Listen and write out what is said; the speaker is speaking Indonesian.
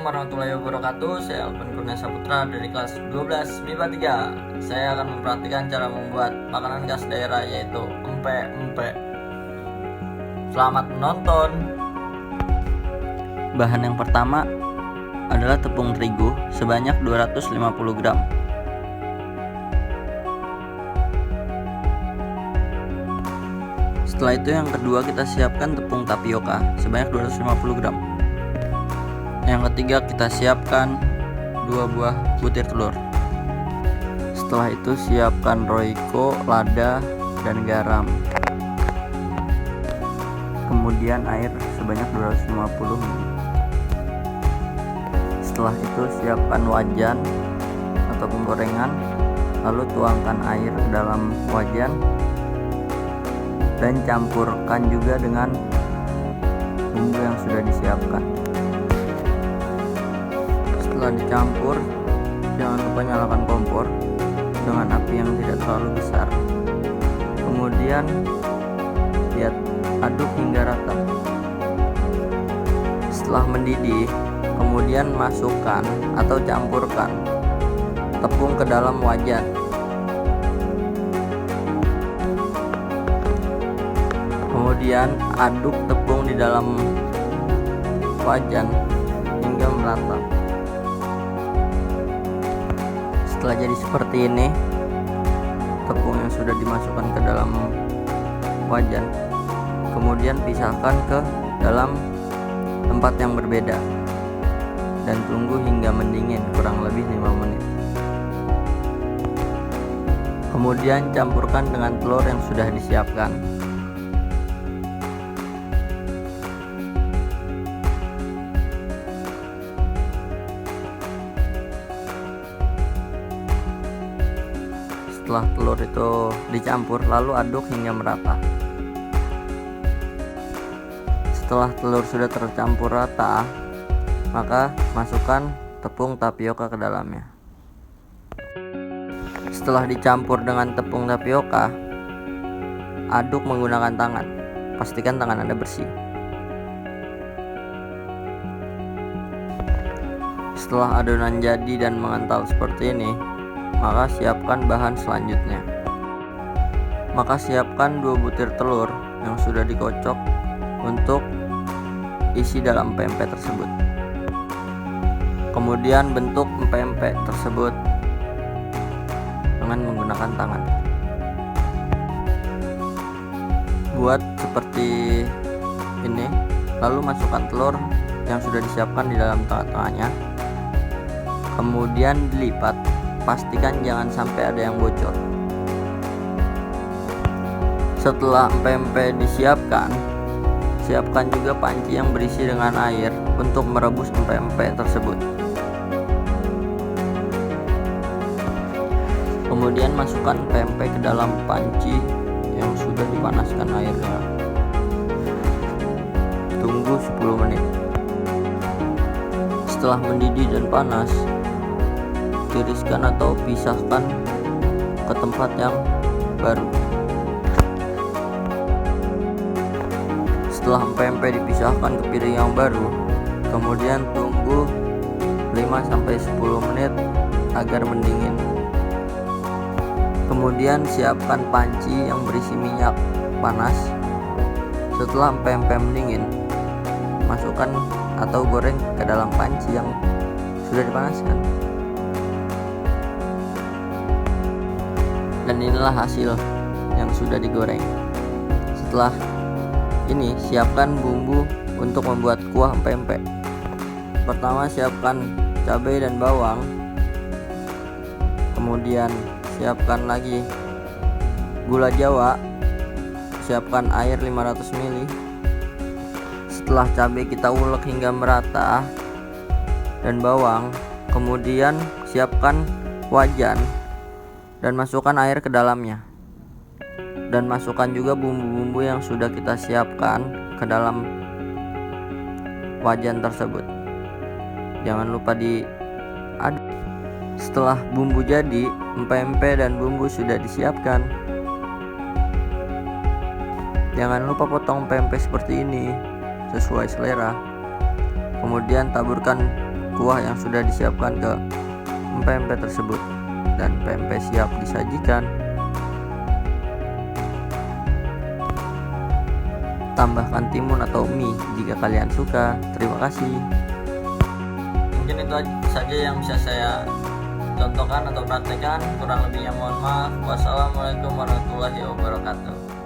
Warahmatullahi wabarakatuh. Saya Alvin Kurnia Saputra dari kelas 12 MIPA 3. Saya akan memperhatikan cara membuat makanan khas daerah, yaitu empek-empek. Selamat menonton. Bahan yang pertama adalah tepung terigu sebanyak 250 gram. Setelah itu yang kedua kita siapkan tepung tapioka sebanyak 250 gram. Yang ketiga kita siapkan 2 buah butir telur. Setelah itu siapkan roiko, lada, dan garam. Kemudian air sebanyak 250 ml. Setelah itu siapkan wajan ataupun gorengan, lalu tuangkan air ke dalam wajan dan campurkan juga dengan bumbu yang sudah disiapkan. Setelah dicampur, jangan lupa nyalakan kompor dengan api yang tidak terlalu besar. Kemudian aduk hingga rata. Setelah mendidih, kemudian masukkan atau campurkan tepung ke dalam wajan. Kemudian aduk tepung di dalam wajan hingga merata. Setelah jadi seperti ini, tepung yang sudah dimasukkan ke dalam wajan, kemudian pisahkan ke dalam tempat yang berbeda dan tunggu hingga mendingin kurang lebih 5 menit. Kemudian campurkan dengan telur yang sudah disiapkan. Setelah telur itu dicampur, lalu aduk hingga merata. Setelah telur sudah tercampur rata, maka masukkan tepung tapioka ke dalamnya. Setelah dicampur dengan tepung tapioka, aduk menggunakan tangan. Pastikan tangan Anda bersih. Setelah adonan jadi dan mengental seperti ini, maka siapkan bahan selanjutnya. Maka siapkan 2 butir telur yang sudah dikocok untuk isi dalam pempek tersebut. Kemudian bentuk pempek tersebut dengan menggunakan tangan. Buat seperti ini, lalu masukkan telur yang sudah disiapkan di dalam tengah-tengahnya. Kemudian dilipat. Pastikan jangan sampai ada yang bocor. Setelah pempek disiapkan, siapkan juga panci yang berisi dengan air untuk merebus pempek tersebut. Kemudian masukkan pempek ke dalam panci yang sudah dipanaskan airnya. Tunggu 10 menit. Setelah mendidih dan panas, tiriskan atau pisahkan ke tempat yang baru. Setelah pempek dipisahkan ke piring yang baru, kemudian tunggu 5-10 menit agar mendingin. Kemudian siapkan panci yang berisi minyak panas. Setelah pempek mendingin, masukkan atau goreng ke dalam panci yang sudah dipanaskan. Dan inilah hasil yang sudah digoreng. Setelah ini, siapkan bumbu untuk membuat kuah pempek. Pertama, siapkan cabai dan bawang. Kemudian siapkan lagi gula jawa. Siapkan air 500 ml. Setelah cabai kita ulek hingga merata dan bawang, kemudian siapkan wajan dan masukkan air ke dalamnya, dan masukkan juga bumbu-bumbu yang sudah kita siapkan ke dalam wajan tersebut. Jangan lupa diaduk. Setelah bumbu jadi, pempek dan bumbu sudah disiapkan. Jangan lupa potong pempek seperti ini sesuai selera. Kemudian taburkan kuah yang sudah disiapkan ke empek-empek tersebut, dan pempek siap disajikan. Tambahkan timun atau mie jika kalian suka. Terima kasih. Mungkin itu saja yang bisa saya contohkan atau praktekkan. Kurang lebihnya mohon maaf. Wassalamualaikum warahmatullahi wabarakatuh.